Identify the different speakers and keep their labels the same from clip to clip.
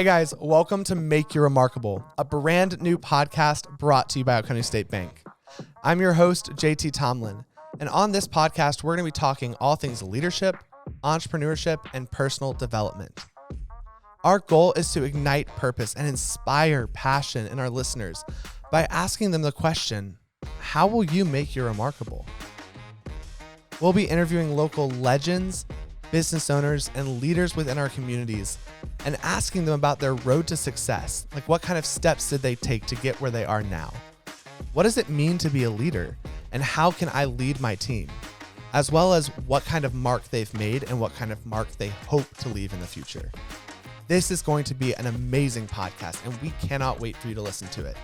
Speaker 1: Hey guys, welcome to Make You Remarkable, a brand new podcast brought to you by Oconee State Bank. I'm your host, JT Tomlin, and on this podcast, we're going to be talking all things leadership, entrepreneurship, and personal development. Our goal is to ignite purpose and inspire passion in our listeners by asking them the question, how will you make you remarkable? We'll be interviewing local legends, business owners, and leaders within our communities and asking them about their road to success. Like, what kind of steps did they take to get where they are now? What does it mean to be a leader? And how can I lead my team? As well as what kind of mark they've made and what kind of mark they hope to leave in the future. This is going to be an amazing podcast, and we cannot wait for you to listen to it.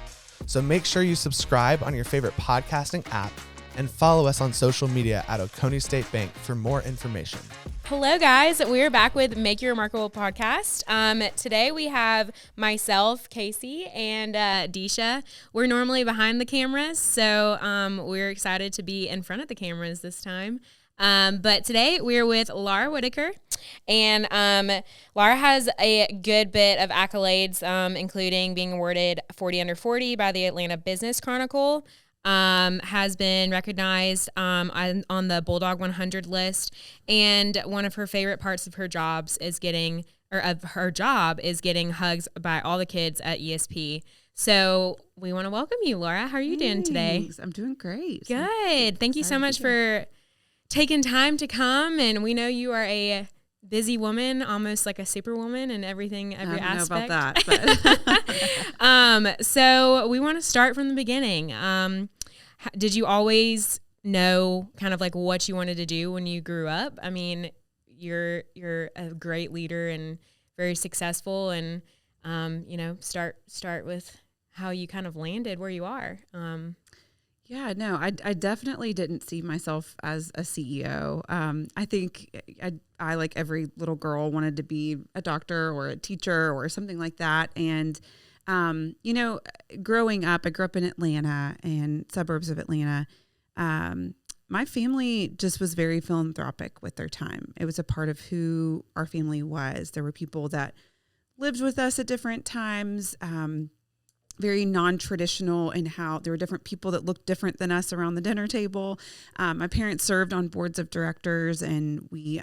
Speaker 1: So make sure you subscribe on your favorite podcasting app and follow us on social media at Oconee State Bank for more information.
Speaker 2: Hello, guys. We're back with Make You Remarkable podcast. Today we have myself, Casey, and Deesha. We're normally behind the cameras, so we're excited to be in front of the cameras this time. But today we're with Laura Whitaker, and Laura has a good bit of accolades, including being awarded 40 under 40 by the Atlanta Business Chronicle. Has been recognized on the Bulldog 100 list, and one of her favorite parts of her jobs is getting hugs by all the kids at ESP. So we want to welcome you, Laura. How are you doing today?
Speaker 3: I'm doing great.
Speaker 2: Good. Thank you so much for taking time to come, and we know you are a busy woman, almost like a superwoman in every aspect.
Speaker 3: I don't know about that. But.
Speaker 2: So we want to start from the beginning. Did you always know kind of like what you wanted to do when you grew up? I mean, you're a great leader and very successful, and start with how you kind of landed where you are.
Speaker 3: I definitely didn't see myself as a CEO. I think I like every little girl, wanted to be a doctor or a teacher or something like that. And, growing up, I grew up in Atlanta and suburbs of Atlanta. My family just was very philanthropic with their time. It was a part of who our family was. There were people that lived with us at different times, very non-traditional in how there were different people that looked different than us around the dinner table. My parents served on boards of directors, and we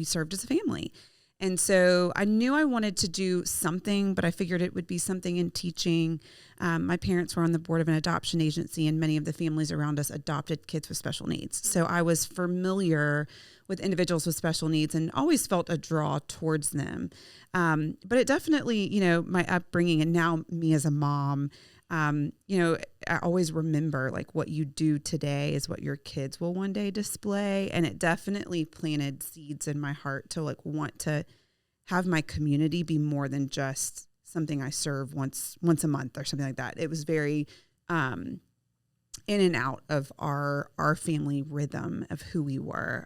Speaker 3: served as a family. And so I knew I wanted to do something, but I figured it would be something in teaching. My parents were on the board of an adoption agency, and many of the families around us adopted kids with special needs. So I was familiar with individuals with special needs and always felt a draw towards them. But it definitely, my upbringing and now me as a mom, I always remember like what you do today is what your kids will one day display. And it definitely planted seeds in my heart to like want to have my community be more than just something I serve once a month or something like that. It was very, in and out of our family rhythm of who we were.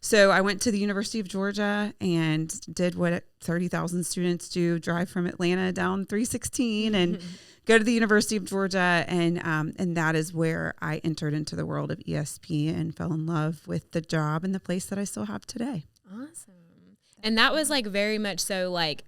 Speaker 3: So I went to the University of Georgia and did what 30,000 students do, drive from Atlanta down 316 and go to the University of Georgia. And that is where I entered into the world of ESP and fell in love with the job and the place that I still have today.
Speaker 2: Awesome. And that was like very much so like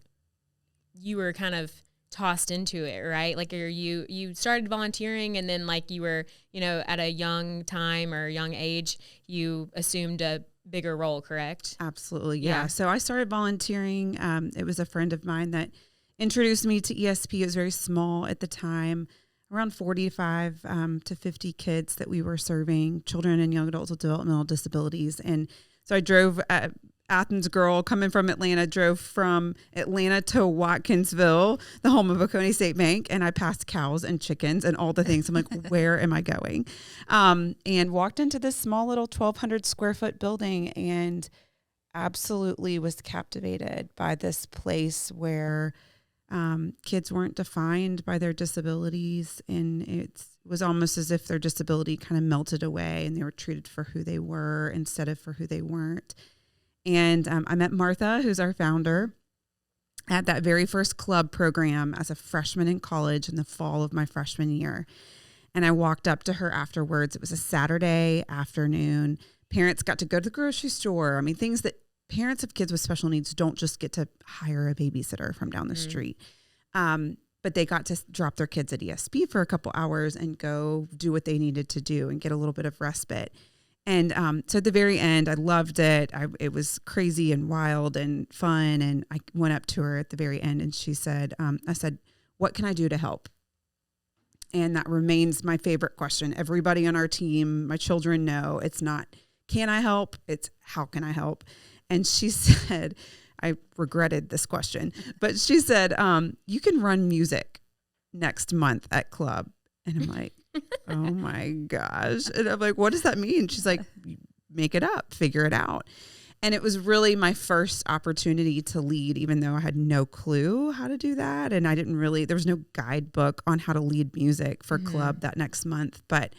Speaker 2: you were kind of tossed into it, right? Like you started volunteering, and then like you were, at a young time or young age, you assumed a bigger role, correct?
Speaker 3: Absolutely. Yeah. So I started volunteering. It was a friend of mine that introduced me to ESP. It was very small at the time, around 45 to 50 kids that we were serving, children and young adults with developmental disabilities. And so I drove Athens girl coming from Atlanta, drove from Atlanta to Watkinsville, the home of Oconee State Bank, and I passed cows and chickens and all the things. I'm like, where am I going? And walked into this small little 1,200 square foot building and absolutely was captivated by this place where kids weren't defined by their disabilities, and it was almost as if their disability kind of melted away and they were treated for who they were instead of for who they weren't. And I met Martha, who's our founder, at that very first club program as a freshman in college in the fall of my freshman year. And I walked up to her afterwards. It was a Saturday afternoon. Parents got to go to the grocery store. I mean, things that parents of kids with special needs don't just get to hire a babysitter from down the street. But they got to drop their kids at ESP for a couple hours and go do what they needed to do and get a little bit of respite. And so at the very end, I loved it. It was crazy and wild and fun. And I went up to her at the very end and she said, I said, what can I do to help? And that remains my favorite question. Everybody on our team, my children know it's not, can I help? It's how can I help? And she said, I regretted this question, but she said, you can run music next month at club. And I'm like, oh my gosh. And I'm like, what does that mean? She's like, make it up, figure it out. And it was really my first opportunity to lead, even though I had no clue how to do that. And I didn't really, there was no guidebook on how to lead music for club that next month, but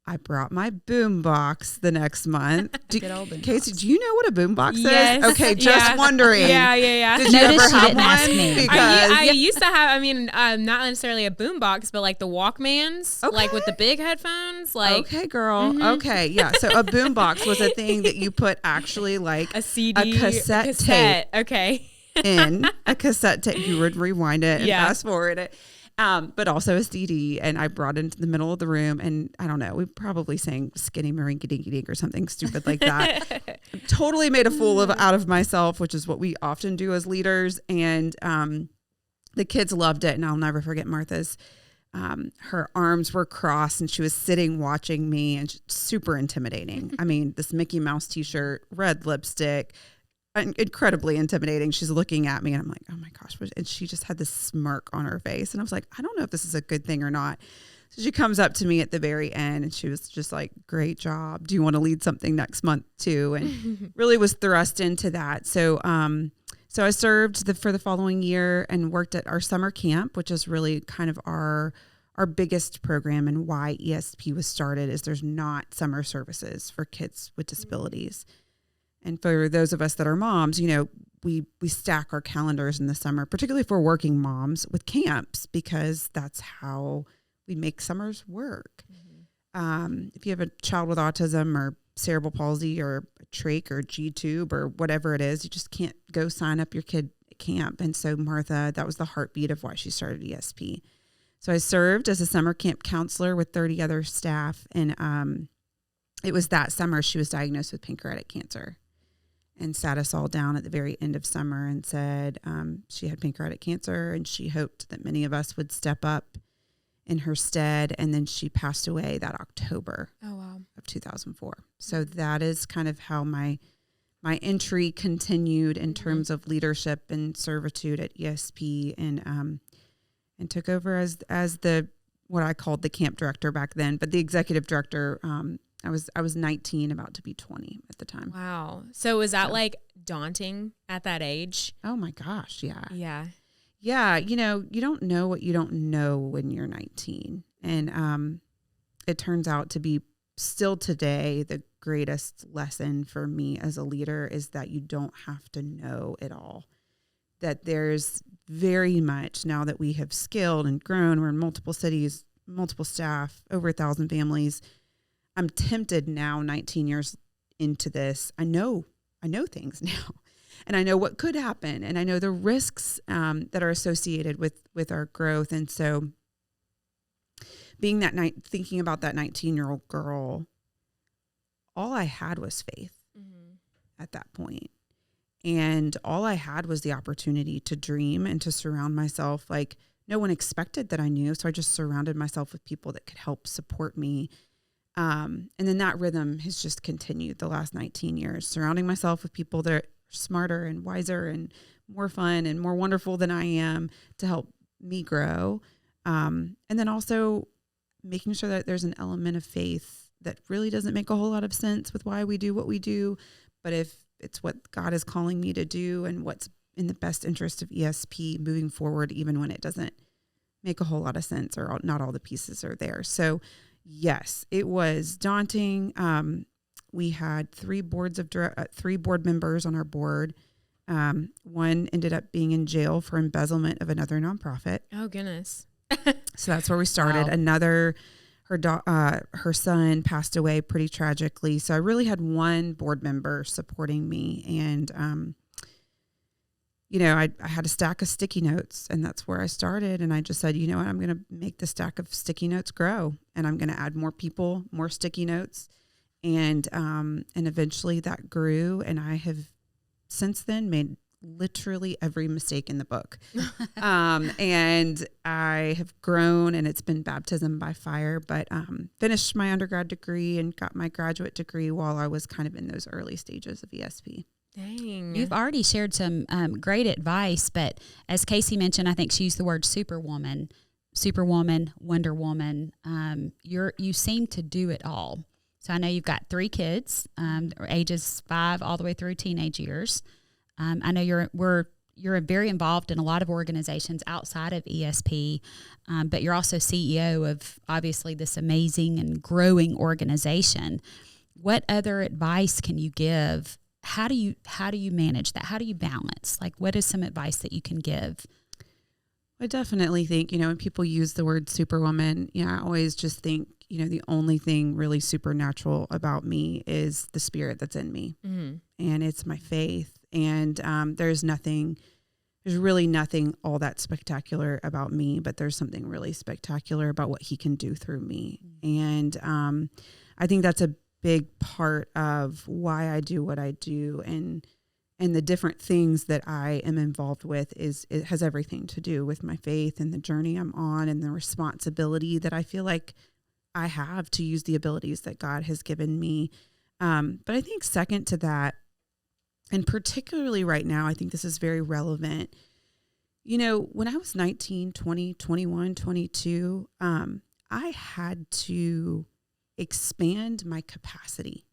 Speaker 3: I brought my boom box the next month. Casey, do you know what a boom box is? Okay, just wondering.
Speaker 2: Yeah.
Speaker 3: Did you ever have one?
Speaker 2: Because I used to have, not necessarily a boom box, but like the Walkmans, like with the big headphones. Like,
Speaker 3: okay, girl. Okay, yeah. So a boom box was a thing that you put actually like
Speaker 2: a CD,
Speaker 3: a cassette tape.
Speaker 2: Okay.
Speaker 3: In a cassette tape, you would rewind it and fast forward it. But also a CD, and I brought it into the middle of the room, and I don't know, we probably sang Skinny Marinky Dinky Dink or something stupid like that. Totally made a fool out of myself, which is what we often do as leaders. And the kids loved it, and I'll never forget Martha's. Her arms were crossed, and she was sitting watching me, and super intimidating. I mean, this Mickey Mouse T-shirt, red lipstick, incredibly intimidating. She's looking at me and I'm like, oh my gosh. And she just had this smirk on her face. And I was like, I don't know if this is a good thing or not. So she comes up to me at the very end and she was just like, great job. Do you want to lead something next month too? And really was thrust into that. So, so I served for the following year and worked at our summer camp, which is really kind of our biggest program, and why ESP was started is there's not summer services for kids with disabilities. And for those of us that are moms, you know, we stack our calendars in the summer, particularly for working moms, with camps, because that's how we make summers work. If you have a child with autism or cerebral palsy or a trach or G-tube or whatever it is, you just can't go sign up your kid at camp. And so Martha, that was the heartbeat of why she started ESP. So I served as a summer camp counselor with 30 other staff. And it was that summer she was diagnosed with pancreatic cancer. And sat us all down at the very end of summer and said she had pancreatic cancer and she hoped that many of us would step up in her stead. And then she passed away that October of 2004. So that is kind of how my entry continued in terms of leadership and servitude at ESP, and took over as the what I called the camp director back then, but the executive director. I was 19, about to be 20 at the time.
Speaker 2: Wow. So was that like daunting at that age?
Speaker 3: Oh my gosh. Yeah.
Speaker 2: Yeah.
Speaker 3: Yeah. You know, you don't know what you don't know when you're 19. And it turns out to be still today, the greatest lesson for me as a leader is that you don't have to know it all. That there's very much, now that we have scaled and grown, we're in multiple cities, multiple staff, over 1,000 families. I'm tempted now, 19 years into this. I know things now, and I know what could happen, and I know the risks that are associated with our growth. And so, being that night, thinking about that 19-year-old girl, all I had was faith at that point, and all I had was the opportunity to dream and to surround myself. Like, no one expected that I knew, so I just surrounded myself with people that could help support me. And then that rhythm has just continued the last 19 years, surrounding myself with people that are smarter and wiser and more fun and more wonderful than I am to help me grow. And then also making sure that there's an element of faith that really doesn't make a whole lot of sense with why we do what we do. But if it's what God is calling me to do and what's in the best interest of ESP moving forward, even when it doesn't make a whole lot of sense or not all the pieces are there. So yes, it was daunting. We had three board members on our board. One ended up being in jail for embezzlement of another nonprofit.
Speaker 2: Oh, goodness.
Speaker 3: So that's where we started. Wow. her son passed away pretty tragically. So I really had one board member supporting me. And, I had a stack of sticky notes, and that's where I started. And I just said, you know what, I'm going to make the stack of sticky notes grow, and I'm going to add more people, more sticky notes. And eventually that grew. And I have since then made literally every mistake in the book. And I have grown, and it's been baptism by fire, but finished my undergrad degree and got my graduate degree while I was kind of in those early stages of ESP.
Speaker 2: Dang.
Speaker 4: You've already shared some great advice, but as Casey mentioned, I think she used the word superwoman, Wonder Woman. You seem to do it all. So I know you've got 3 kids, ages 5 all the way through teenage years. I know you're very involved in a lot of organizations outside of ESP, but you're also CEO of obviously this amazing and growing organization. What other advice can you give? How do you manage that? How do you balance? Like, what is some advice that you can give?
Speaker 3: I definitely think, when people use the word superwoman, I always just think, the only thing really supernatural about me is the spirit that's in me. Mm-hmm. And it's my faith. And there's really nothing all that spectacular about me, but there's something really spectacular about what he can do through me. Mm-hmm. And I think that's a big part of why I do what I do. And the different things that I am involved with it has everything to do with my faith and the journey I'm on and the responsibility that I feel like I have to use the abilities that God has given me. But I think second to that, and particularly right now, I think this is very relevant. When I was 19, 20, 21, 22, I had to expand my capacity.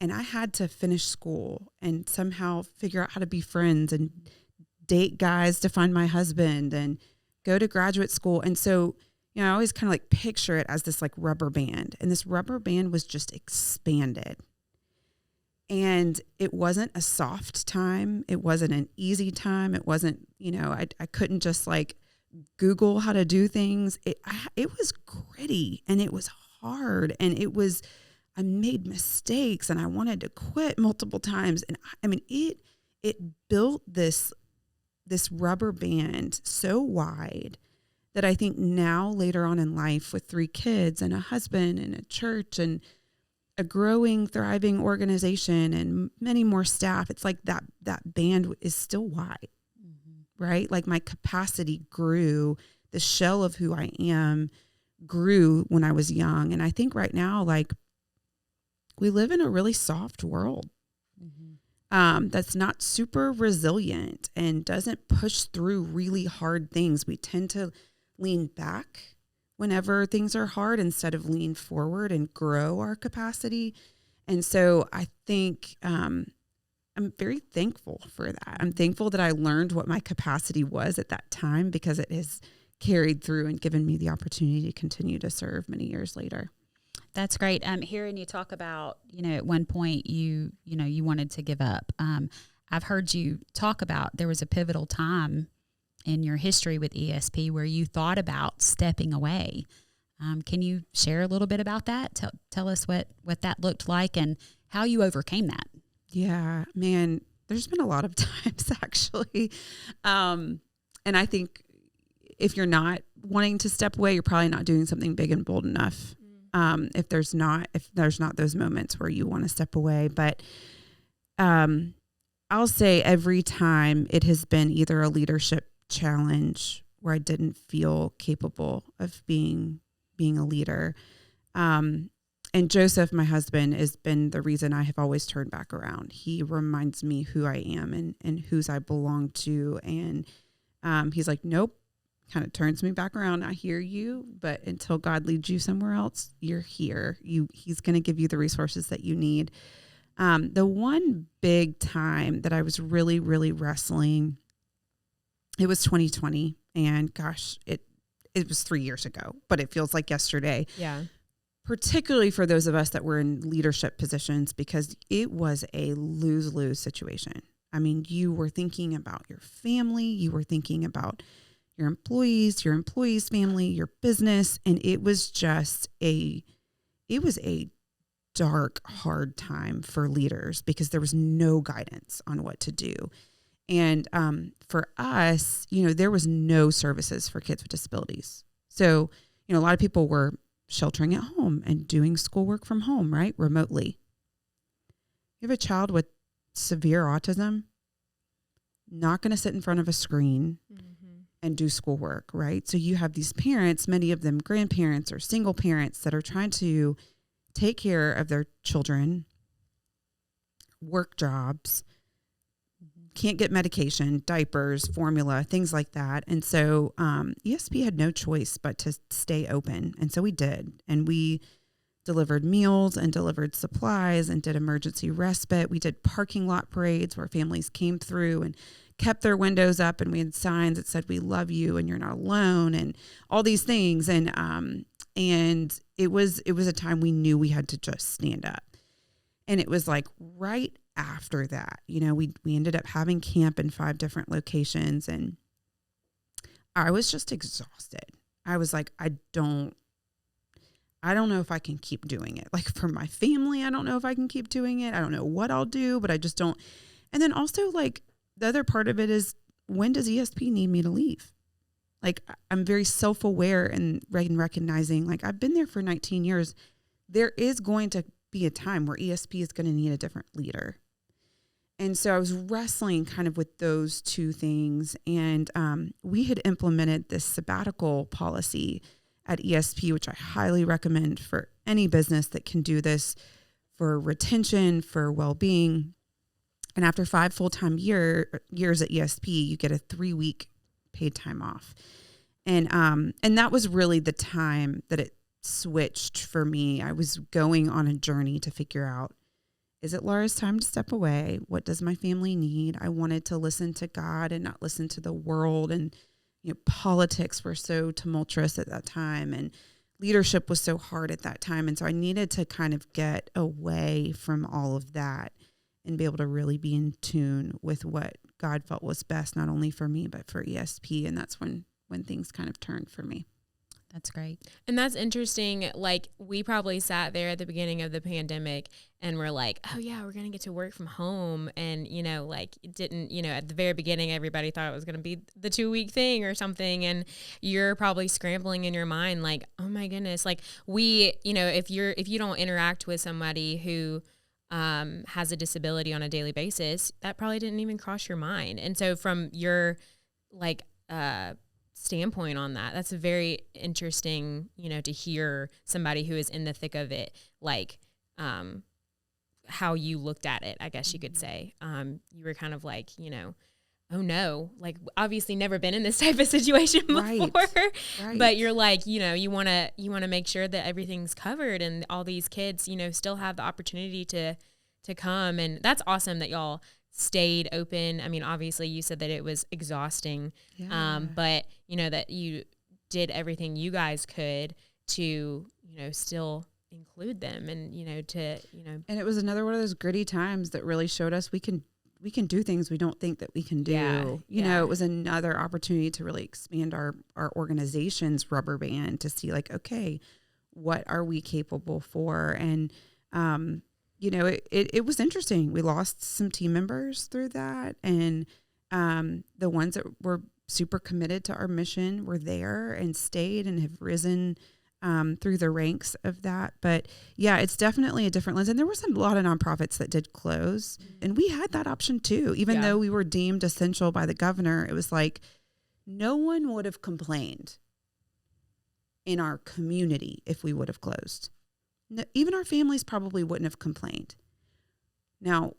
Speaker 3: And I had to finish school and somehow figure out how to be friends and date guys to find my husband and go to graduate school. And so, I always kind of like picture it as this like rubber band, and this rubber band was just expanded. And it wasn't a soft time. It wasn't an easy time. It wasn't, I couldn't just like Google how to do things. It was gritty, and it was hard, and I made mistakes, and I wanted to quit multiple times. And it built this rubber band so wide that I think now later on in life, with 3 kids and a husband and a church and a growing, thriving organization and many more staff, it's like that band is still wide, mm-hmm. right? Like my capacity grew, the shell of who I am grew when I was young. And I think right now, like, we live in a really soft world, mm-hmm. That's not super resilient and doesn't push through really hard things. We tend to lean back whenever things are hard instead of lean forward and grow our capacity. And so I think I'm very thankful for that. I'm thankful that I learned what my capacity was at that time, because it has carried through and given me the opportunity to continue to serve many years later.
Speaker 4: That's great. Hearing you talk about, at one point you wanted to give up. I've heard you talk about there was a pivotal time in your history with ESP where you thought about stepping away. Can you share a little bit about that? Tell us what that looked like and how you overcame that.
Speaker 3: Yeah, man, there's been a lot of times actually. And I think if you're not wanting to step away, you're probably not doing something big and bold enough. If there's not those moments where you want to step away. But I'll say every time it has been either a leadership challenge where I didn't feel capable of being a leader. And Joseph, my husband, has been the reason I have always turned back around. He reminds me who I am and whose I belong to. And he's like, nope. Kind of turns me back around. I hear you, but until God leads you somewhere else, you're here. He's going to give you the resources that you need. The one big time that I was really, really wrestling, it was 2020, and gosh, it was 3 years ago, but it feels like yesterday.
Speaker 2: Yeah.
Speaker 3: Particularly for those of us that were in leadership positions, because it was a lose-lose situation. I mean, you were thinking about your family, you were thinking about your employees, your employees' family, your business. And it was just a dark, hard time for leaders because there was no guidance on what to do. And for us, there was no services for kids with disabilities. So, a lot of people were sheltering at home and doing schoolwork from home, right? Remotely. You have a child with severe autism, not going to sit in front of a screen and do schoolwork, right? So you have these parents, many of them grandparents or single parents, that are trying to take care of their children, work jobs, can't get medication, diapers, formula, things like that. And so ESP had no choice but to stay open. And so we did. And we delivered meals and delivered supplies and did emergency respite. We did parking lot parades where families came through and kept their windows up, and we had signs that said, "We love you and you're not alone," and all these things. And it was a time we knew we had to just stand up. And it was like right after that, we ended up having camp in 5 different locations, and I was just exhausted. I was like, I don't know if I can keep doing it. Like, for my family, I don't know if I can keep doing it. I don't know what I'll do, but I just don't. And then also, like, the other part of it is, when does ESP need me to leave? Like, I'm very self-aware and recognizing, like, I've been there for 19 years. There is going to be a time where ESP is going to need a different leader. And so I was wrestling kind of with those two things. And we had implemented this sabbatical policy at ESP, which I highly recommend for any business that can do this for retention, for well-being. And after 5 full-time years at ESP, you get a 3-week paid time off. And that was really the time that it switched for me. I was going on a journey to figure out, is it Laura's time to step away? What does my family need? I wanted to listen to God and not listen to the world. And politics were so tumultuous at that time, and leadership was so hard at that time. And so I needed to kind of get away from all of that and be able to really be in tune with what God felt was best, not only for me, but for ESP. And that's when things kind of turned for me.
Speaker 4: That's great.
Speaker 2: And that's interesting. Like, we probably sat there at the beginning of the pandemic and we're like, oh yeah, we're going to get to work from home. And, it didn't, at the very beginning, everybody thought it was going to be the 2-week thing or something. And you're probably scrambling in your mind, like, oh my goodness. Like, if you don't interact with somebody who has a disability on a daily basis, that probably didn't even cross your mind. And so from your standpoint on that's a very interesting, to hear somebody who is in the thick of it, like how you looked at it, I guess you could say. You were kind of like, oh no, like, obviously never been in this type of situation before, right. But you're like, you want to make sure that everything's covered and all these kids, still have the opportunity to come. And that's awesome that y'all stayed open. I mean, obviously you said that it was exhausting, but that you did everything you guys could to, still include them and,
Speaker 3: And it was another one of those gritty times that really showed us we can do things we don't think that we can do. It was another opportunity to really expand our organization's rubber band to see, like, okay, what are we capable for? And, it was interesting. We lost some team members through that. And the ones that were super committed to our mission were there and stayed and have risen through the ranks of that. But yeah, it's definitely a different lens. And there was a lot of nonprofits that did close. And we had that option too. Even though we were deemed essential by the governor, it was like no one would have complained in our community if we would have closed. Even our families probably wouldn't have complained. Now,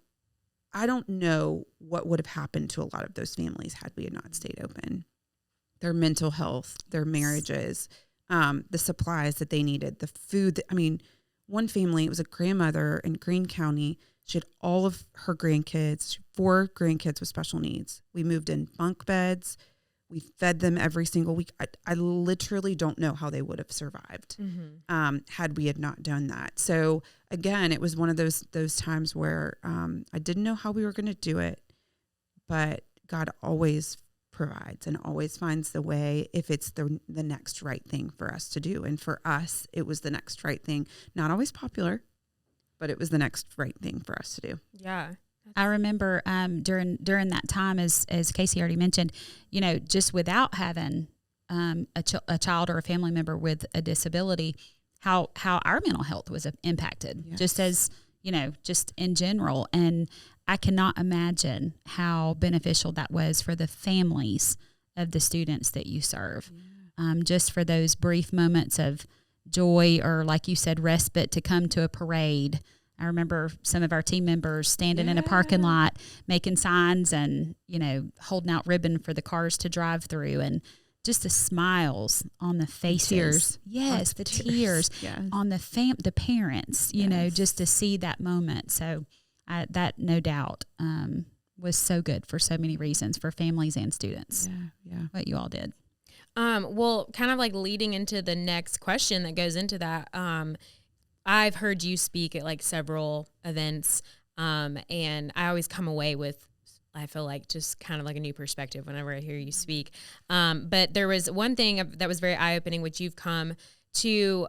Speaker 3: I don't know what would have happened to a lot of those families had we not stayed open. Their mental health, their marriages, the supplies that they needed, the food. One family, it was a grandmother in Greene County. She had all of her grandkids, 4 grandkids with special needs. We moved in bunk beds. We fed them every single week. I literally don't know how they would have survived had we had not done that. So again, it was one of those times where I didn't know how we were going to do it, but God always provides and always finds the way if it's the next right thing for us to do. And for us, it was the next right thing. Not always popular, but it was the next right thing for us to do.
Speaker 2: Yeah.
Speaker 4: I remember during that time, as Casey already mentioned, you know, just without having a child or a family member with a disability, how our mental health was impacted,
Speaker 3: Yes.
Speaker 4: just as, you know, just in general. And I cannot imagine how beneficial that was for the families of the students that you serve. Just for those brief moments of joy, or like you said, respite to come to a parade. I remember some of our team members standing in a parking lot, making signs and, you know, holding out ribbon for the cars to drive through, and just the smiles on the faces.
Speaker 3: Tears.
Speaker 4: Yes, the tears
Speaker 3: Yes.
Speaker 4: on the parents, you know, just to see that moment. So that no doubt was so good for so many reasons, for families and students.
Speaker 3: Yeah.
Speaker 4: What you all did.
Speaker 2: Well, kind of like leading into the next question that goes into that, I've heard you speak at like several events, and I always come away with, I feel like, just kind of like a new perspective whenever I hear you speak. But there was one thing that was very eye-opening, which you've come to,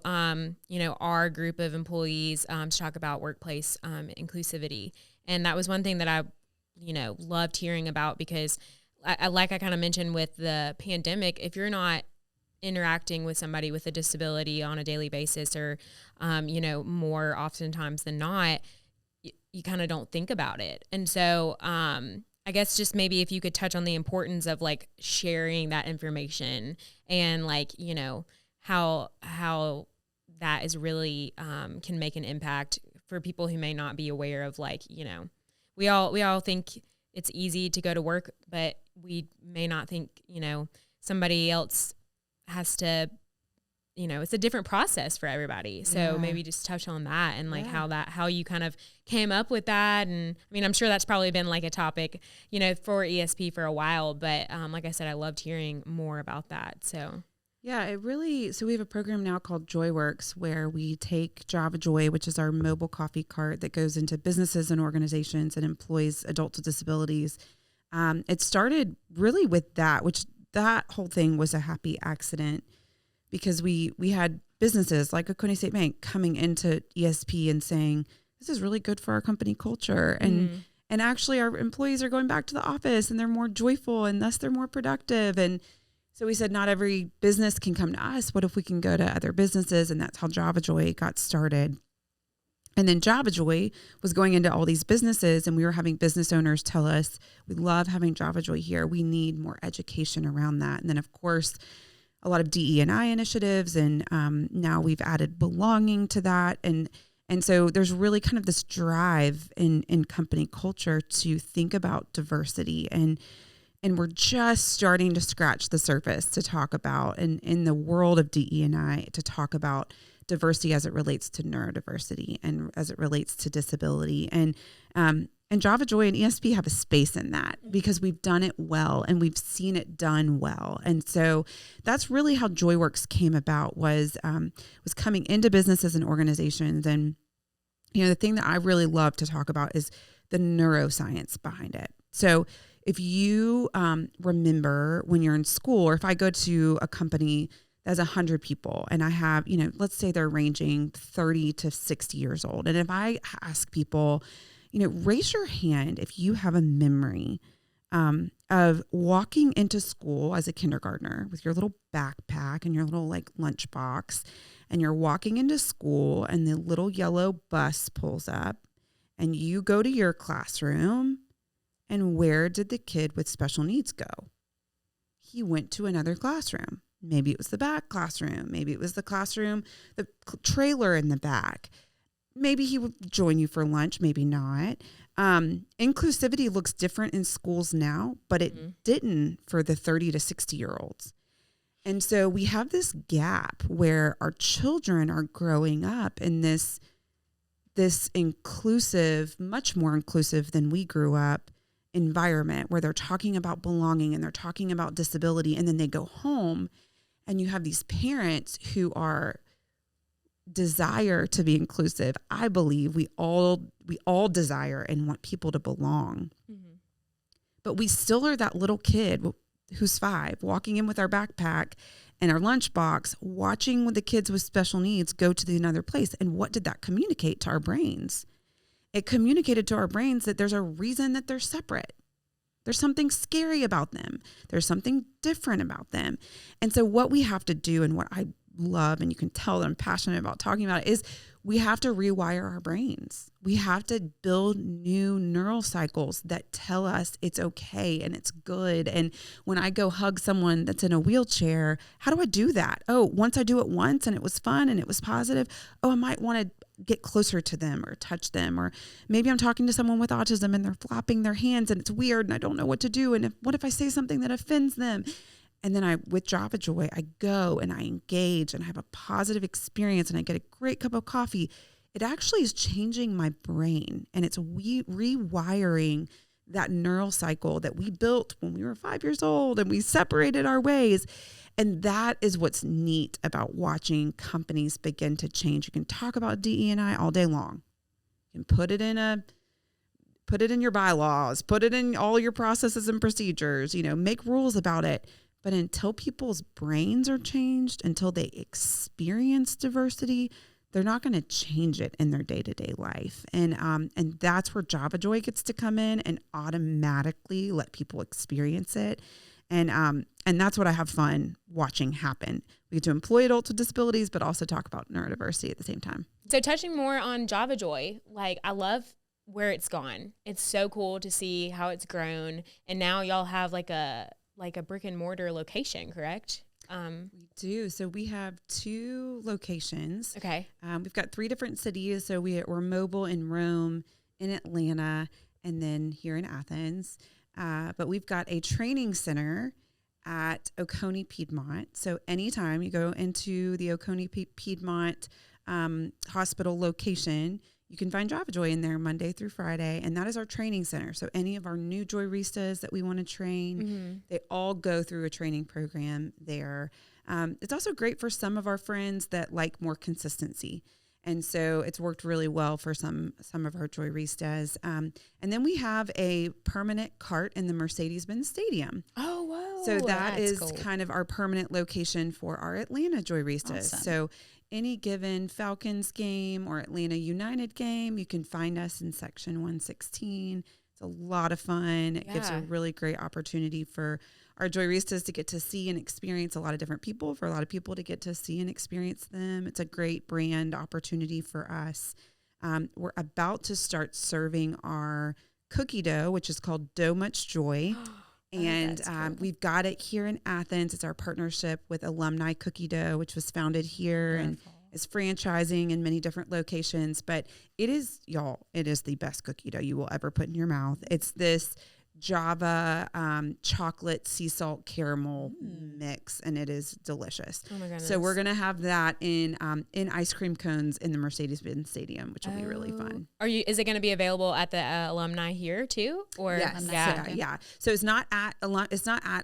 Speaker 2: you know, our group of employees to talk about workplace inclusivity. And that was one thing that I, you know, loved hearing about, because like I kind of mentioned with the pandemic, if you're not interacting with somebody with a disability on a daily basis, or, you know, more oftentimes than not, you kind of don't think about it. And so I guess just maybe if you could touch on the importance of like sharing that information, and like, you know, how that is really can make an impact for people who may not be aware of, like, you know, we all think it's easy to go to work, but we may not think, you know, somebody else has to, you know, it's a different process for everybody. So maybe just touch on that, and like how you kind of came up with that. And I mean, I'm sure that's probably been like a topic, you know, for ESP for a while, but like I said, I loved hearing more about that. So
Speaker 3: Yeah, so we have a program now called JoyWorks, where we take Java Joy, which is our mobile coffee cart that goes into businesses and organizations and employs adults with disabilities. It started really with that, which that whole thing was a happy accident, because we had businesses like Oconee State Bank coming into ESP and saying, this is really good for our company culture. And actually our employees are going back to the office and they're more joyful, and thus they're more productive. And so we said, not every business can come to us. What if we can go to other businesses? And that's how Java Joy got started. And then Java Joy was going into all these businesses, and we were having business owners tell us, we love having Java Joy here. We need more education around that. And then, of course, a lot of DE&I initiatives, and now we've added belonging to that. And so there's really kind of this drive in company culture to think about diversity, and we're just starting to scratch the surface to talk about, and in the world of DE&I, to talk about diversity as it relates to neurodiversity and as it relates to disability. And Java Joy and ESP have a space in that, because we've done it well and we've seen it done well. And so that's really how JoyWorks came about, was coming into businesses and organizations. And, you know, the thing that I really love to talk about is the neuroscience behind it. So if you remember when you're in school, or if I go to a company that's 100 people, and I have, you know, let's say they're ranging 30 to 60 years old. And if I ask people, you know, raise your hand if you have a memory of walking into school as a kindergartner with your little backpack and your little like lunchbox, and you're walking into school and the little yellow bus pulls up and you go to your classroom, and where did the kid with special needs go? He went to another classroom. Maybe it was the back classroom. Maybe it was the classroom, the trailer in the back. Maybe he would join you for lunch, maybe not. Inclusivity looks different in schools now, but it didn't for the 30 to 60-year-olds. And so we have this gap where our children are growing up in this inclusive, much more inclusive than we grew up, environment, where they're talking about belonging and they're talking about disability, and then they go home and you have these parents who desire to be inclusive. I believe we all desire and want people to belong. But we still are that little kid who's 5, walking in with our backpack and our lunchbox, watching the kids with special needs go to another place. And what did that communicate to our brains? It communicated to our brains that there's a reason that they're separate. There's something scary about them. There's something different about them. And so what we have to do, and what I love, and you can tell that I'm passionate about talking about it, is we have to rewire our brains. We have to build new neural cycles that tell us it's okay and it's good. And when I go hug someone that's in a wheelchair, how do I do that? Oh, once I do it once and it was fun and it was positive, I might want to get closer to them or touch them. Or maybe I'm talking to someone with autism and they're flapping their hands and it's weird and I don't know what to do. And what if I say something that offends them? And then with Java Joy, I go and I engage and I have a positive experience and I get a great cup of coffee. It actually is changing my brain, and it's rewiring that neural cycle that we built when we were 5 years old and we separated our ways. And that is what's neat about watching companies begin to change. You can talk about DE&I all day long. You can put it in your bylaws, put it in all your processes and procedures, make rules about it. But until people's brains are changed, until they experience diversity, they're not going to change it in their day-to-day life. And that's where Java Joy gets to come in and automatically let people experience it. And that's what I have fun watching happen. We get to employ adults with disabilities, but also talk about neurodiversity at the same time.
Speaker 2: So touching more on Java Joy, I love where it's gone. It's so cool to see how it's grown. And now y'all have like a brick and mortar location, correct?
Speaker 3: We do. So we have 2 locations.
Speaker 2: Okay.
Speaker 3: We've got 3 different cities. So we're mobile in Rome, in Atlanta, and then here in Athens. But we've got a training center at Oconee, Piedmont. So anytime you go into the Oconee, Piedmont hospital location, you can find Java Joy in there Monday through Friday, and that is our training center. So any of our new Joyristas that we want to train, they all go through a training program there. It's also great for some of our friends that like more consistency. And so it's worked really well for some of our Joyristas. And then we have a permanent cart in the Mercedes-Benz Stadium.
Speaker 2: Oh, whoa.
Speaker 3: So that is
Speaker 2: cool.
Speaker 3: kind of our permanent location for our Atlanta Joyristas.
Speaker 4: Awesome.
Speaker 3: So any given Falcons game or Atlanta United game, you can find us in section 116. It's a lot of fun. It gives a really great opportunity for our Joyristas to get to see and experience a lot of different people, for a lot of people to get to see and experience them. It's a great brand opportunity for us. We're about to start serving our cookie dough, which is called Dough Much Joy. And
Speaker 2: cool.
Speaker 3: We've got it here in Athens. It's our partnership with Alumni Cookie Dough, which was founded here and is franchising in many different locations. But it is the best cookie dough you will ever put in your mouth. It's this Java chocolate sea salt caramel mix, and it is delicious.
Speaker 2: Oh my goodness.
Speaker 3: So we're gonna have that in ice cream cones in the Mercedes-Benz Stadium, which will be really fun.
Speaker 2: Is it going to be available at the alumni here too? Or
Speaker 3: Yes, yeah. So it's not at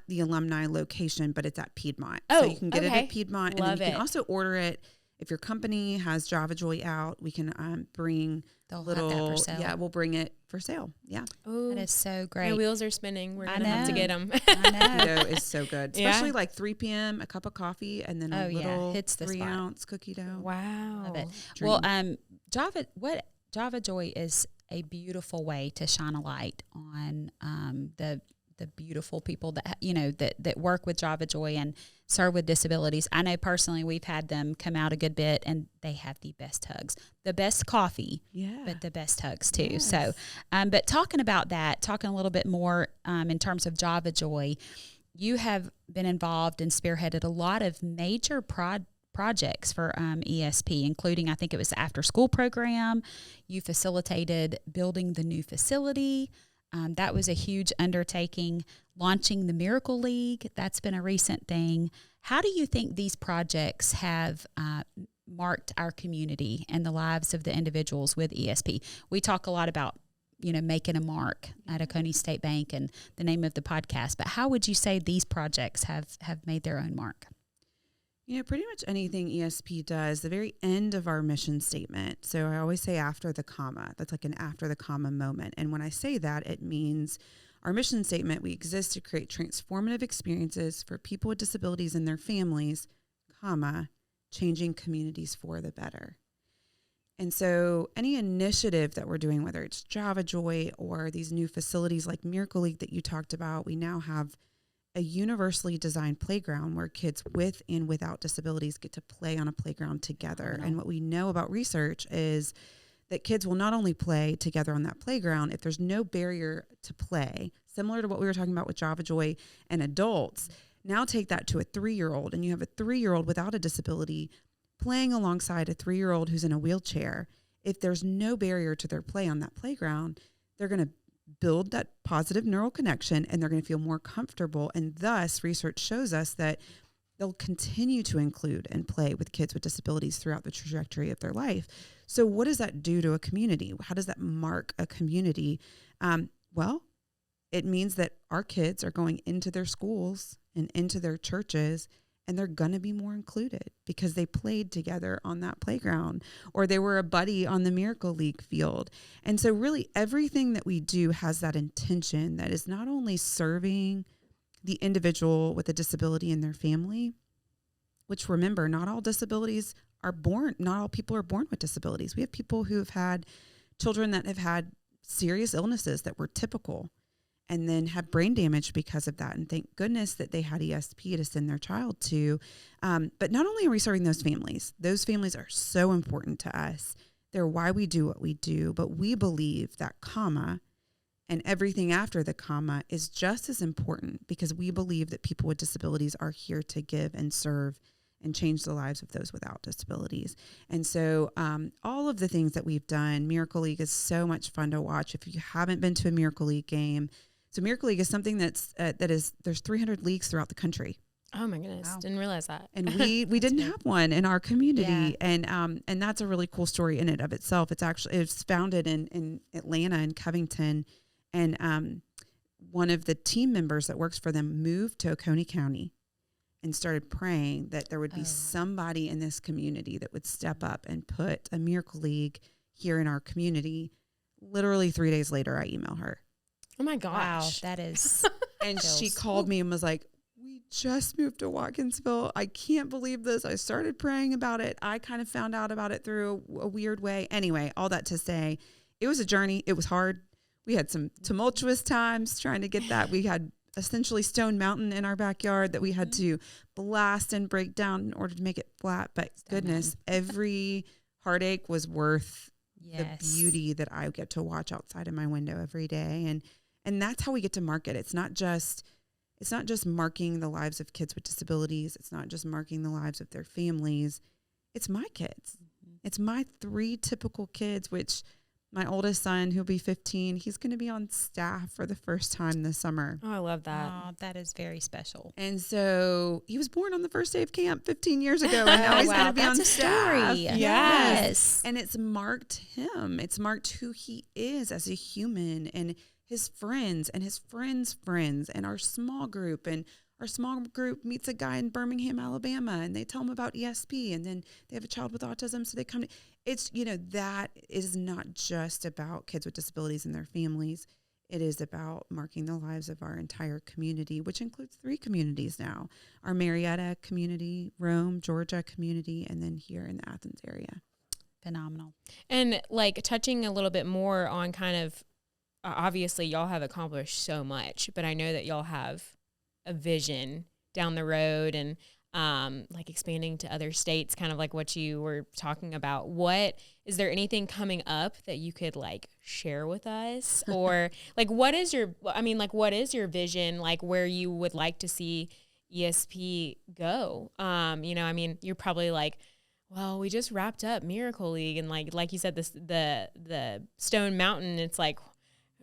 Speaker 3: the alumni location, but it's at Piedmont.
Speaker 2: Oh,
Speaker 3: so you can get it at Piedmont,
Speaker 2: Love
Speaker 3: and then you
Speaker 2: it.
Speaker 3: can also order it. If your company has Java Joy out, we can bring
Speaker 4: They'll have that for sale.
Speaker 3: Yeah, we'll bring it for sale. Yeah.
Speaker 2: Ooh,
Speaker 4: That is so great.
Speaker 2: my wheels are spinning. We're
Speaker 4: I
Speaker 2: going to have to
Speaker 4: know.
Speaker 2: get them.
Speaker 4: I know.
Speaker 3: Cookie dough is so good,
Speaker 2: Yeah.
Speaker 3: especially like 3 p.m. a cup of coffee and then a little
Speaker 4: hits the
Speaker 3: 3
Speaker 4: spot.
Speaker 3: ounce cookie dough.
Speaker 2: Wow.
Speaker 4: Love it.
Speaker 3: Dream.
Speaker 4: Well, Java Joy is a beautiful way to shine a light on the beautiful people that work with Java Joy and serve with disabilities. I know personally we've had them come out a good bit, and they have the best hugs, the best coffee, but the best hugs too.
Speaker 3: Yes.
Speaker 4: So, but talking a little bit more in terms of Java Joy, you have been involved and spearheaded a lot of major projects for ESP, including, I think it was the after school program. You facilitated building the new facility. That was a huge undertaking. Launching the Miracle League, that's been a recent thing. How do you think these projects have marked our community and the lives of the individuals with ESP? We talk a lot about, making a mark at Oconee State Bank and the name of the podcast, but how would you say these projects have made their own mark?
Speaker 3: Pretty much anything ESP does, the very end of our mission statement. So I always say after the comma. That's like an after the comma moment. And when I say that, it means Our mission statement, we exist to create transformative experiences for people with disabilities and their families, comma, changing communities for the better. And so any initiative that we're doing, whether it's Java Joy or these new facilities like Miracle League that you talked about, we now have a universally designed playground where kids with and without disabilities get to play on a playground together. And what we know about research is that kids will not only play together on that playground, if there's no barrier to play, similar to what we were talking about with Java Joy and adults, now take that to a 3-year-old, and you have a 3-year-old without a disability playing alongside a 3-year-old who's in a wheelchair. If there's no barrier to their play on that playground, they're going to build that positive neural connection, and they're going to feel more comfortable. And thus, research shows us that they'll continue to include and play with kids with disabilities throughout the trajectory of their life. So what does that do to a community? How does that mark a community? Well, it means that our kids are going into their schools and into their churches, and they're going to be more included because they played together on that playground, or they were a buddy on the Miracle League field. And so really everything that we do has that intention that is not only serving the individual with a disability and their family, which, remember, not all people are born with disabilities. We have people who have had children that have had serious illnesses that were typical and then have brain damage because of that. And thank goodness that they had ESP to send their child to. But not only are we serving those families are so important to us. They're why we do what we do. But we believe that comma and everything after the comma is just as important, because we believe that people with disabilities are here to give and serve and change the lives of those without disabilities. And so all of the things that we've done, Miracle League is so much fun to watch. If you haven't been to a Miracle League game, so Miracle League is something there's 300 leagues throughout the country.
Speaker 2: Oh my goodness.
Speaker 3: Wow.
Speaker 2: Didn't realize that.
Speaker 3: And we didn't have one in our community.
Speaker 4: Yeah.
Speaker 3: And that's a really cool story in and of itself. It's founded in Atlanta and Covington. And one of the team members that works for them moved to Oconee County and started praying that there would be somebody in this community that would step up and put a Miracle League here in our community. Literally 3 days later, I email her.
Speaker 2: Oh my gosh.
Speaker 4: Wow, that is.
Speaker 3: And she called me and was like, "We just moved to Watkinsville. I can't believe this. I started praying about it. I kind of found out about it through a weird way." Anyway, all that to say, it was a journey. It was hard. We had some tumultuous times trying to get that. We had essentially Stone Mountain in our backyard that we had to blast and break down in order to make it flat. But goodness, every heartache was worth the beauty that I get to watch outside of my window every day. And that's how we get to market. It's not just marking the lives of kids with disabilities. It's not just marking the lives of their families. It's my kids. Mm-hmm. It's my 3 typical kids, which my oldest son, who'll be 15, he's going to be on staff for the first time this summer.
Speaker 2: Oh, I love that.
Speaker 4: Oh, that is very special.
Speaker 3: And so he was born on the first day of camp 15 years ago, and now he's going to be on staff.
Speaker 4: Story. Yes.
Speaker 3: And it's marked him. It's marked who he is as a human, and his friends and his friends' friends, and our small group. And our small group meets a guy in Birmingham, Alabama, and they tell him about ESP, and then they have a child with autism, so they come to, it's, that is not just about kids with disabilities and their families. It is about marking the lives of our entire community, which includes 3 communities now: our Marietta community, Rome, Georgia community, and then here in the Athens area.
Speaker 4: Phenomenal.
Speaker 2: And like touching a little bit more on kind of, obviously y'all have accomplished so much, but I know that y'all have a vision down the road, and like expanding to other states, kind of like what you were talking about. Is there anything coming up that you could like share with us? Or like, what is your vision, like where you would like to see ESP go? You're probably like, well, we just wrapped up Miracle League, and like you said, the Stone Mountain, it's like,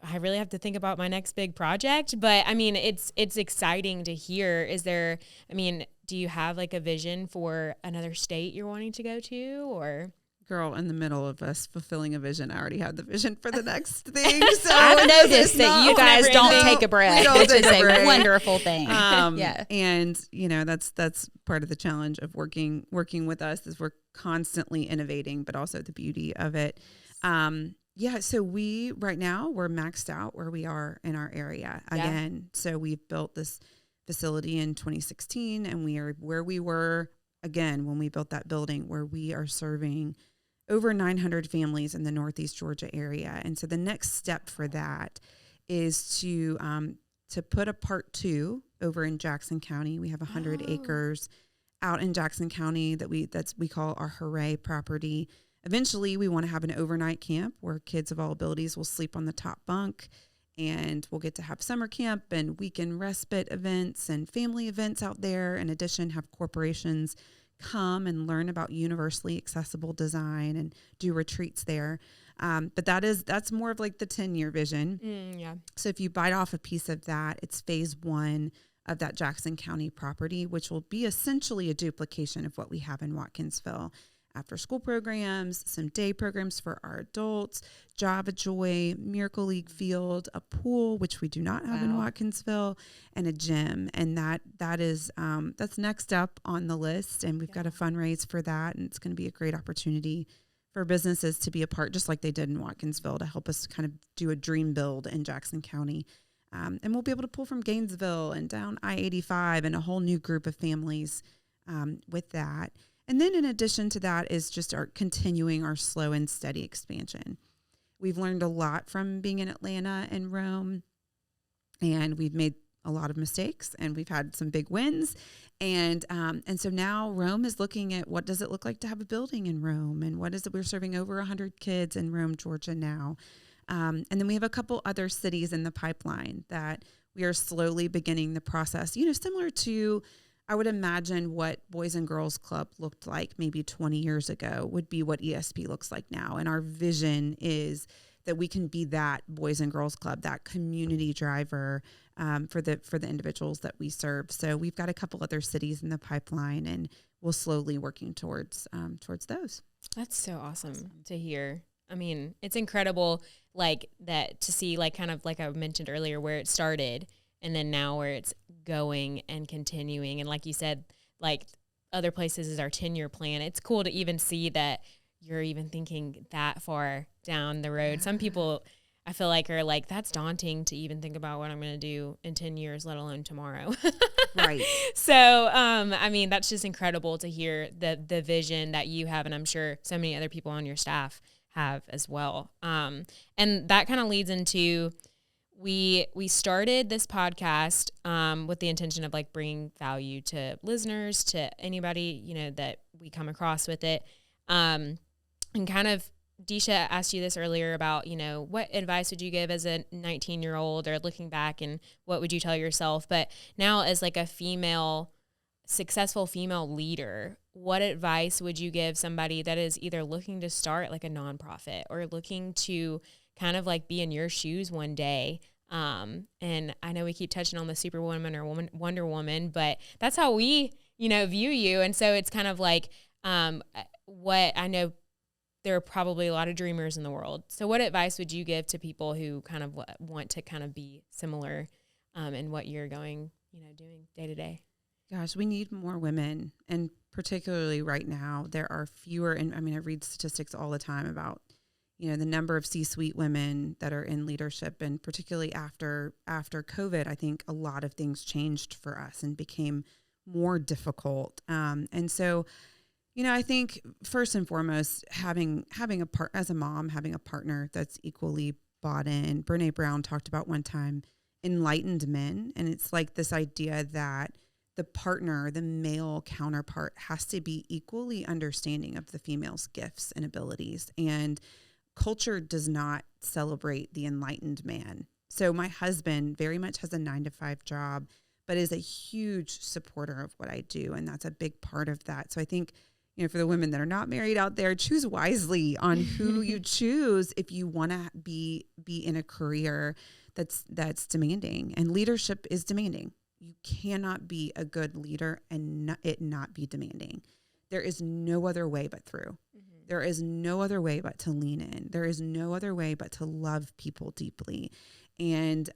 Speaker 2: I really have to think about my next big project. But I mean, it's exciting to hear. Do you have like a vision for another state you're wanting to go to, or?
Speaker 3: Girl, in the middle of us fulfilling a vision, I already have the vision for the next thing. So
Speaker 4: I've noticed that you guys don't take a break, which is a wonderful thing.
Speaker 3: Yeah. And that's part of the challenge of working with us, is we're constantly innovating, but also the beauty of it. Yeah, so right now we're maxed out where we are in our area again. So we've built this facility in 2016, and we are where we were again when we built that building, where we are serving over 900 families in the Northeast Georgia area. And so the next step for that is to put a part 2 over in Jackson County. We have 100 acres out in Jackson County that we call our Hooray property. Eventually, we want to have an overnight camp where kids of all abilities will sleep on the top bunk, and we'll get to have summer camp and weekend respite events and family events out there. In addition, have corporations come and learn about universally accessible design and do retreats there. But that's more of like the 10-year vision.
Speaker 2: Yeah.
Speaker 3: So if you bite off a piece of that, it's phase 1 of that Jackson County property, which will be essentially a duplication of what we have in Watkinsville. After school programs, some day programs for our adults, Java Joy, Miracle League Field, a pool, which we do not have in Watkinsville, and a gym. And that's next up on the list. And we've got to fundraise for that. And it's going to be a great opportunity for businesses to be a part, just like they did in Watkinsville, to help us kind of do a dream build in Jackson County. And we'll be able to pull from Gainesville and down I-85 and a whole new group of families with that. And then in addition to that is just continuing our slow and steady expansion. We've learned a lot from being in Atlanta and Rome, and we've made a lot of mistakes, and we've had some big wins. And so now Rome is looking at what does it look like to have a building in Rome, and what is it? We're serving over 100 kids in Rome, Georgia now. And then we have a couple other cities in the pipeline that we are slowly beginning the process, similar to, I would imagine what Boys and Girls Club looked like maybe 20 years ago would be what ESP looks like now. And our vision is that we can be that Boys and Girls Club, that community driver for the individuals that we serve. So we've got a couple other cities in the pipeline, and we'll slowly working towards those.
Speaker 2: That's so awesome to hear. I mean, it's incredible, like that, to see, like, kind of like I mentioned earlier, where it started and then now where it's going and continuing. And like you said, like other places is our 10-year plan. It's cool to even see that you're even thinking that far down the road. Some people, I feel like, are like, that's daunting to even think about what I'm going to do in 10 years, let alone tomorrow.
Speaker 3: Right.
Speaker 2: So, I mean, that's just incredible to hear the vision that you have. And I'm sure so many other people on your staff have as well. And that kind of leads into, we started this podcast with the intention of like bringing value to listeners, to anybody, that we come across with it. And kind of, Deesha asked you this earlier about, what advice would you give as a 19-year-old, or looking back, and what would you tell yourself? But now as like a successful female leader, what advice would you give somebody that is either looking to start like a nonprofit or looking to kind of like be in your shoes one day? And I know we keep touching on the Superwoman or Wonder Woman, but that's how we, view you. And so it's kind of like, what I know, there are probably a lot of dreamers in the world. So what advice would you give to people who kind of want to kind of be similar in what you're doing day to day?
Speaker 3: Gosh, we need more women. And particularly right now, there are fewer. And I mean, I read statistics all the time about, the number of C-suite women that are in leadership. And particularly after COVID, I think a lot of things changed for us and became more difficult. And so, I think first and foremost, having as a mom, having a partner that's equally bought in. Brene Brown talked about one time enlightened men. And it's like this idea that the partner, the male counterpart, has to be equally understanding of the female's gifts and abilities. And culture does not celebrate the enlightened man. So my husband very much has a 9-to-5 job, but is a huge supporter of what I do. And that's a big part of that. So I think, for the women that are not married out there, choose wisely on who you choose if you want to be in a career that's demanding. And leadership is demanding. You cannot be a good leader and it not be demanding. There is no other way but through. Mm-hmm. There is no other way but to lean in. There is no other way but to love people deeply. And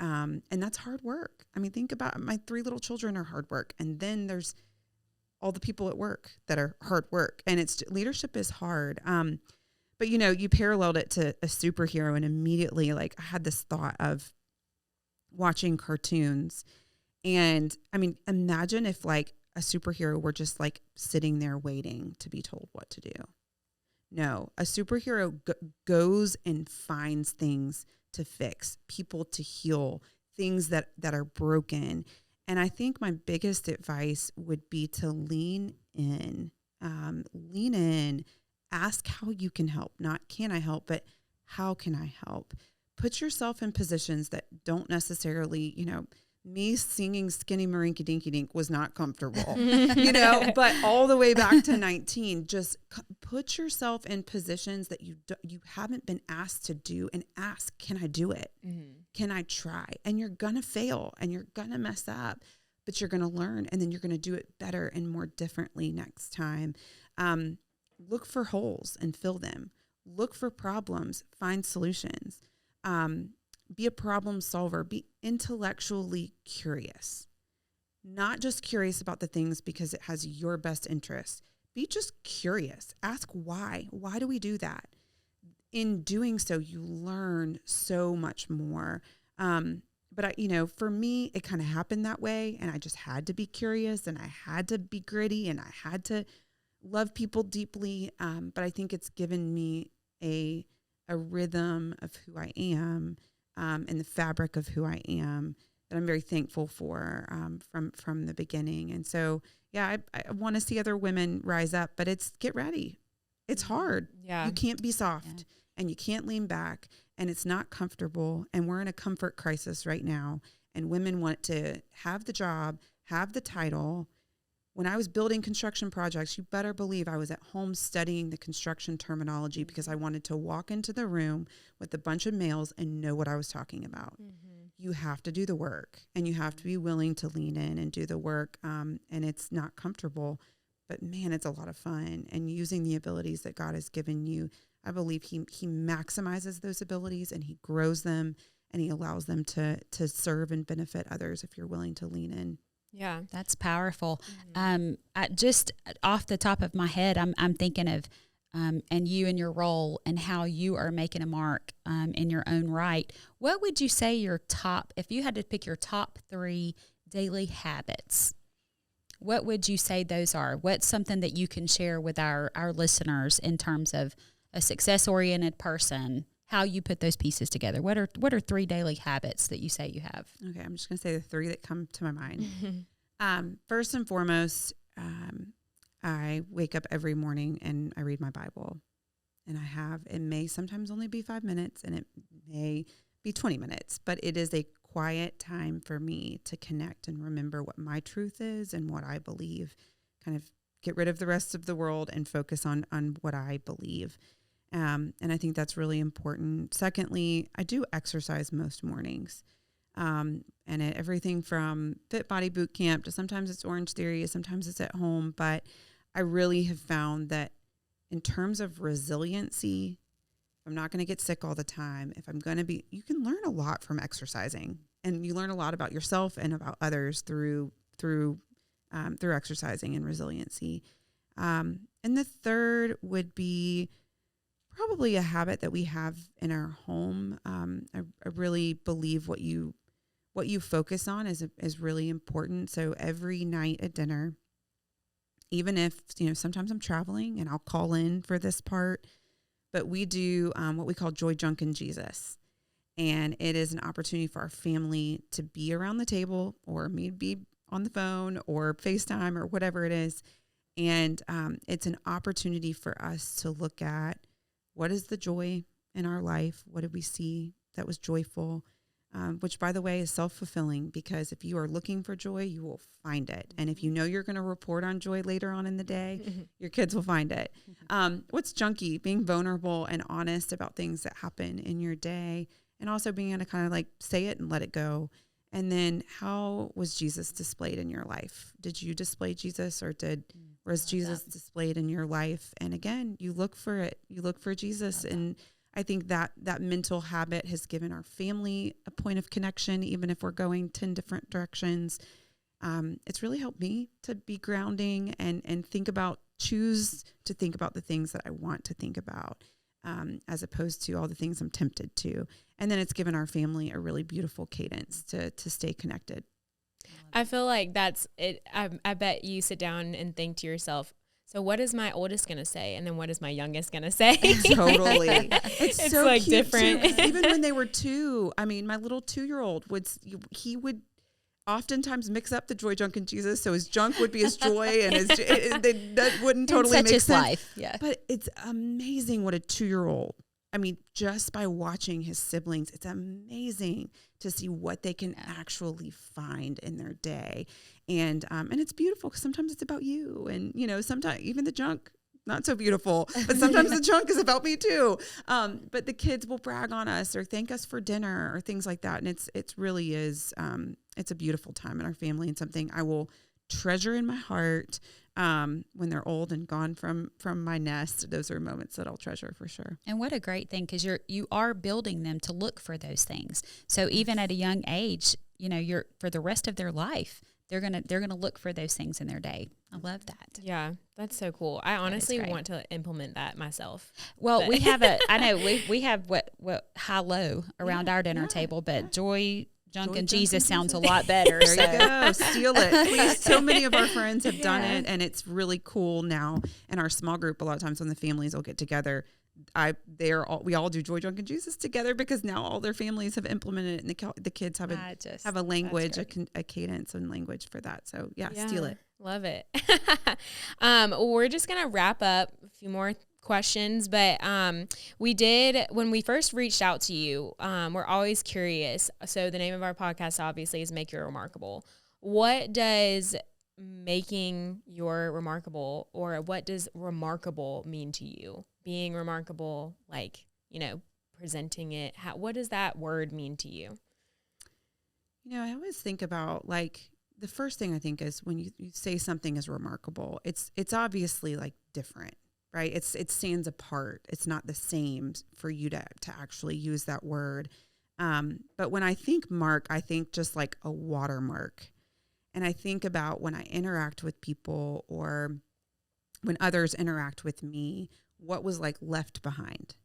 Speaker 3: that's hard work. I mean, think about my 3 little children are hard work. And then there's all the people at work that are hard work, and leadership is hard. But, you paralleled it to a superhero, and immediately, like, I had this thought of watching cartoons. And I mean, imagine if like a superhero were just like sitting there waiting to be told what to do. No, a superhero goes and finds things to fix, people to heal, things that are broken. And I think my biggest advice would be to lean in, ask how you can help. Not can I help, but how can I help? Put yourself in positions that don't necessarily, me singing Skinny Marinky Dinky Dink was not comfortable, but all the way back to 19, just put yourself in positions that you haven't been asked to do, and ask, can I do it? Mm-hmm. Can I try? And you're going to fail and you're going to mess up, but you're going to learn, and then you're going to do it better and more differently next time. Look for holes and fill them. Look for problems, find solutions. Be a problem solver, be intellectually curious, not just curious about the things because it has your best interest. Be just curious. Ask why. Why do we do that? In doing so, you learn so much more. But for me, it kind of happened that way, and I just had to be curious, and I had to be gritty, and I had to love people deeply. But I think it's given me a rhythm of who I am, and the fabric of who I am that I'm very thankful for, from the beginning. And so, I want to see other women rise up, but get ready. It's hard. Yeah. You can't be soft, and you can't lean back, and it's not comfortable. And we're in a comfort crisis right now, and women want to have the job, have the title. When I was building construction projects, you better believe I was at home studying the construction terminology because I wanted to walk into the room with a bunch of males and know what I was talking about. Mm-hmm. You have to do the work, and you have to be willing to lean in and do the work. And it's not comfortable, but man, it's a lot of fun. And using the abilities that God has given you, I believe he maximizes those abilities, and he grows them, and he allows them to serve and benefit others if you're willing to lean in.
Speaker 4: Yeah, that's powerful. Mm-hmm. Just off the top of my head, I'm thinking of, and you and your role and how you are making a mark in your own right. What would you say if you had to pick your top 3 daily habits, what would you say those are? What's something that you can share with our listeners in terms of a success-oriented person, how you put those pieces together? What are 3 daily habits that you say you have?
Speaker 3: Okay, I'm just going to say the 3 that come to my mind. First and foremost, I wake up every morning and I read my Bible. And it may sometimes only be 5 minutes, and it may be 20 minutes, but it is a quiet time for me to connect and remember what my truth is and what I believe, kind of get rid of the rest of the world and focus on what I believe. And I think that's really important. Secondly, I do exercise most mornings. And everything from Fit Body Boot Camp to sometimes it's Orange Theory, sometimes it's at home. But I really have found that in terms of resiliency, I'm not going to get sick all the time. If I'm going to be, you can learn a lot from exercising, and you learn a lot about yourself and about others through exercising and resiliency. And the third would be probably a habit that we have in our home. I really believe what you focus on is really important. So every night at dinner, even if, sometimes I'm traveling and I'll call in for this part, but we do what we call Joy Junkin' Jesus. And it is an opportunity for our family to be around the table, or maybe on the phone or FaceTime or whatever it is. And it's an opportunity for us to look at what is the joy in our life? What did we see that was joyful? Which, by the way, is self-fulfilling, because if you are looking for joy, you will find it. And if you know you're going to report on joy later on in the day, your kids will find it. What's junky? Being vulnerable and honest about things that happen in your day, and also being able to kind of like say it and let it go. And then, how was Jesus displayed in your life? Did you display Jesus, or was Jesus displayed in your life? And again, you look for it. You look for Jesus. And I think that mental habit has given our family a point of connection, even if we're going 10 different directions. It's really helped me to be grounding and choose to think about the things that I want to think about. as opposed to all the things I'm tempted to. And then it's given our family a really beautiful cadence to stay connected.
Speaker 2: I feel like that's it. I bet you sit down and think to yourself, so what is my oldest going to say? And then what is my youngest going to say?
Speaker 3: Totally. It's so
Speaker 2: like
Speaker 3: cute
Speaker 2: different.
Speaker 3: too. Even when they were 2, I mean, my little 2-year-old he would oftentimes mix up the joy, junk, and Jesus. So his junk would be his joy, and that wouldn't totally make sense.
Speaker 4: Life. Yeah.
Speaker 3: But it's amazing what a 2-year-old, I mean, just by watching his siblings, it's amazing to see what they can actually find in their day. And it's beautiful because sometimes it's about you, and, sometimes even the junk, not so beautiful, but sometimes the junk is about me too. But the kids will brag on us or thank us for dinner or things like that. And it really is, it's a beautiful time in our family and something I will treasure in my heart. When they're old and gone from my nest, those are moments that I'll treasure for sure.
Speaker 4: And what a great thing, because you are building them to look for those things. So even at a young age, you're for the rest of their life, they're gonna look for those things in their day. I love that.
Speaker 2: Yeah, that's so cool. I honestly want to implement that myself.
Speaker 4: Well, we have we have what high-low around our dinner table, but joy, junk, and Jesus sounds a lot better.
Speaker 3: There you go. Steal it. So many of our friends have done it, and it's really cool now. In our small group, a lot of times when the families will get together, we all do joy, junk, and Jesus together because now all their families have implemented it, and the kids have a language, a cadence and language for that. So steal it.
Speaker 2: Love it. We're just gonna wrap up a few more questions, but when we first reached out to you, we're always curious. So the name of our podcast obviously is Make Your Remarkable. What does making your remarkable, or what does remarkable mean to you? Being remarkable, presenting it. What does that word mean to you?
Speaker 3: I always think about the first thing I think is when you say something is remarkable, it's obviously different. Right. It stands apart. It's not the same for you to actually use that word. But when I think mark, I think just like a watermark. And I think about when I interact with people or when others interact with me, what was left behind?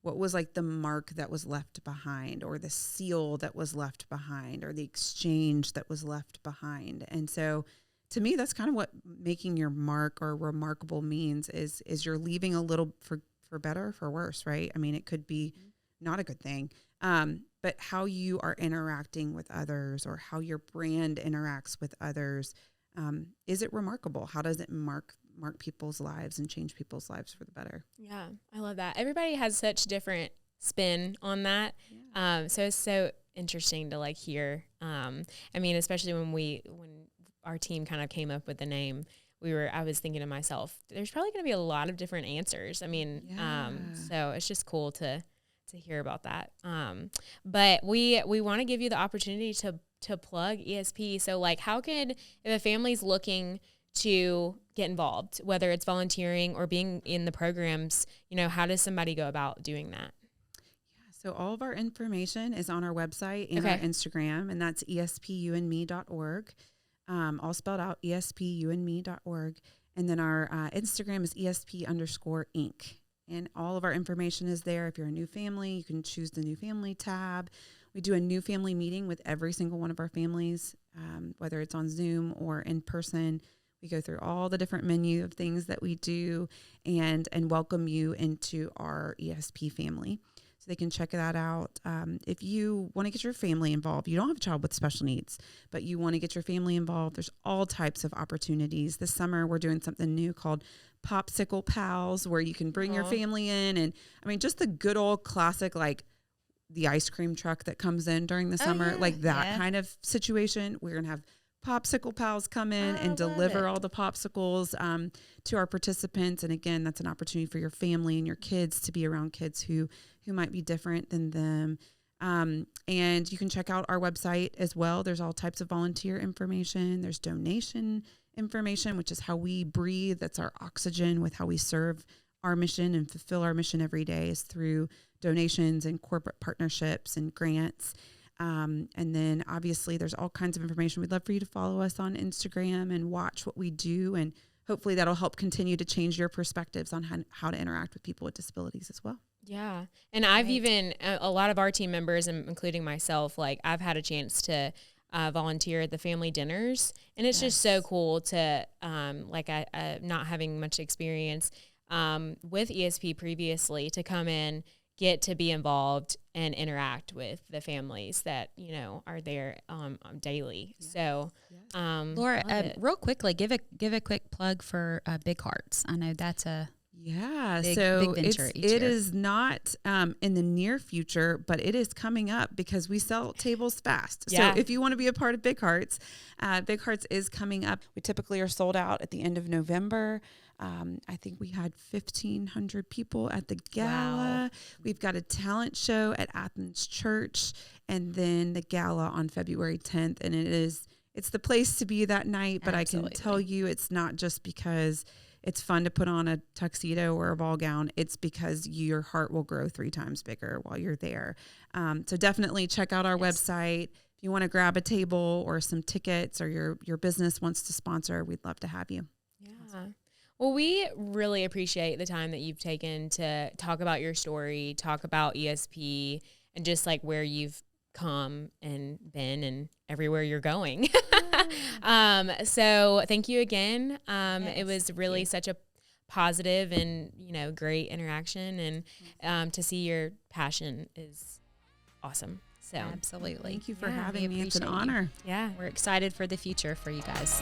Speaker 3: What was the mark that was left behind, or the seal that was left behind, or the exchange that was left behind? And so to me, that's kind of what making your mark or remarkable means is you're leaving a little for better or for worse, right? I mean, it could be not a good thing, but how you are interacting with others or how your brand interacts with others, is it remarkable? How does it mark people's lives and change people's lives for the better? Yeah,
Speaker 2: I love that. Everybody has such different spin on that. Yeah. So it's so interesting to hear. Especially when our team kind of came up with the name, I was thinking to myself, there's probably going to be a lot of different answers. So it's just cool to hear about that. But we want to give you the opportunity to plug ESP. So how could, if a family's looking to get involved, whether it's volunteering or being in the programs, how does somebody go about doing that?
Speaker 3: So all of our information is on our website and our Instagram, and that's espyouandme.org. All spelled out, espyouandme.org. And then our Instagram is esp_Inc. And all of our information is there. If you're a new family, you can choose the new family tab. We do a new family meeting with every single one of our families, whether it's on Zoom or in person. We go through all the different menu of things that we do and welcome you into our ESP family. So they can check that out. If you want to get your family involved, you don't have a child with special needs, but you want to get your family involved, there's all types of opportunities. This summer, we're doing something new called Popsicle Pals, where you can bring your family in. And just the good old classic, the ice cream truck that comes in during the summer, kind of situation. We're going to have Popsicle Pals come in and deliver all the popsicles to our participants. And again, that's an opportunity for your family and your kids to be around kids who might be different than them. And you can check out our website as well. There's all types of volunteer information. There's donation information, which is how we breathe. That's our oxygen with how we serve our mission and fulfill our mission every day is through donations and corporate partnerships and grants. And then obviously there's all kinds of information. We'd love for you to follow us on Instagram and watch what we do. And hopefully that'll help continue to change your perspectives on how to interact with people with disabilities as well.
Speaker 2: Yeah. And I've even, a lot of our team members, including myself, like I've had a chance to volunteer at the family dinners. And it's just so cool to, not having much experience with ESP previously, to come in, get to be involved and interact with the families that, you know, are there daily. So,
Speaker 4: Laura, real quickly, give a quick plug for Big Hearts. I know that's a big venture each
Speaker 3: it
Speaker 4: year.
Speaker 3: is not in the near future, but it is coming up because we sell tables fast.
Speaker 2: Yeah.
Speaker 3: So if you want to be a part of Big Hearts is coming up. We typically are sold out at the end of November. I think we had 1,500 people at the gala. Wow. We've got a talent show at Athens Church, and then the gala on February 10th. And it's the place to be that night. But
Speaker 4: Absolutely.
Speaker 3: I can tell you, it's not just because it's fun to put on a tuxedo or a ball gown. It's because your heart will grow 3 times bigger while you're there. So definitely check out our website. If you want to grab a table or some tickets, or your business wants to sponsor, we'd love to have you.
Speaker 2: Yeah. Well, we really appreciate the time that you've taken to talk about your story, talk about ESP, and just like where you've come and been and everywhere you're going. So thank you again. It was really such a positive and, you know, great interaction, and to see your passion is awesome. So
Speaker 4: Absolutely.
Speaker 3: Thank you for
Speaker 4: We
Speaker 3: having me. It's an
Speaker 4: appreciate you.
Speaker 3: honor.
Speaker 2: yeah.
Speaker 4: We're excited for the future for you guys.